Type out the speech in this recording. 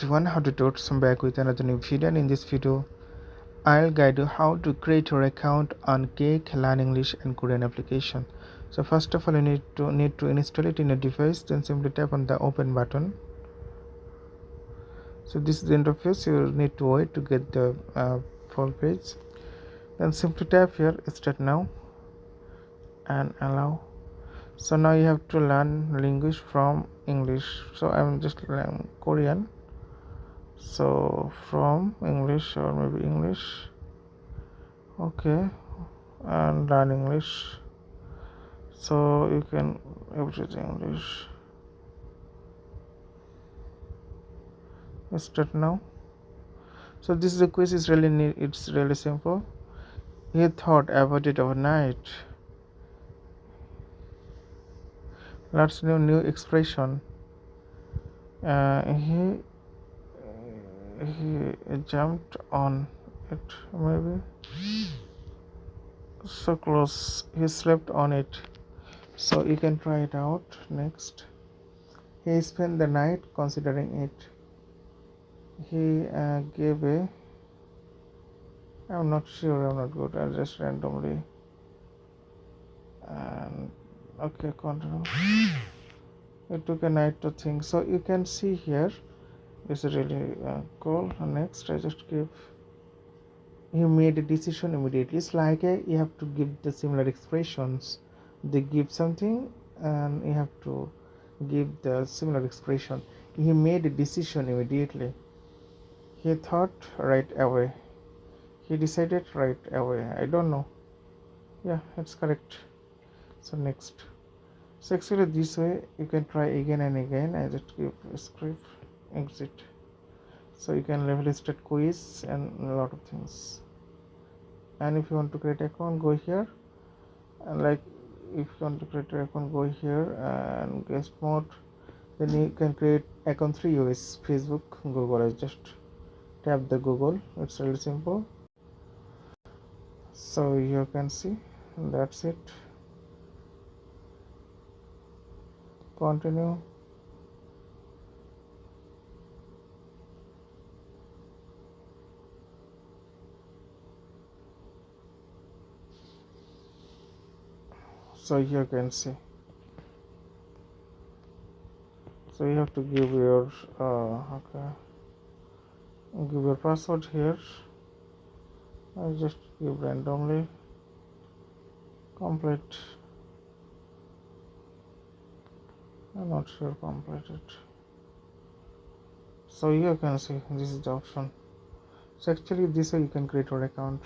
Everyone, how to do some back with another new video, and in this video I'll guide you how to create your account on Cake Learn English and Korean application. So first of all, you need to install it in your device. Then simply tap on the open button. So this is the interface. You need to wait to get the full page. Then simply tap here start now and allow. So now you have to learn language from English. So I'm just learning Korean. So from English or maybe English, okay, and learn English. So you can everything English. Start now. So this is the quiz is really neat. It's really simple. He thought about it overnight. Let's new expression. He jumped on it, maybe so close. He slept on it. So you can try it out. Next, he spent the night considering it. He gave a, I'm not sure, I'm not good, I'll just randomly, and okay, continue. It took a night to think. So you can see here, this is really cool. Next, I just give, he made a decision immediately. It's like you have to give the similar expressions. They give something and you have to give the similar expression. He made a decision immediately. He thought right away. He decided right away. I don't know. Yeah, it's correct. So next. So actually this way you can try again and again. I just give a script exit. So you can level start quiz and a lot of things. And if you want to create account, go here. And like if you want to create an account, go here and guest mode. Then you can create account 3 ways: Facebook, Google. I just tap the Google. It's really simple. So you can see that's it. Continue. So you can see. So you have to give your give your password here. I just give randomly. Complete. I'm not sure completed. So you can see this is the option. So actually this way you can create your account.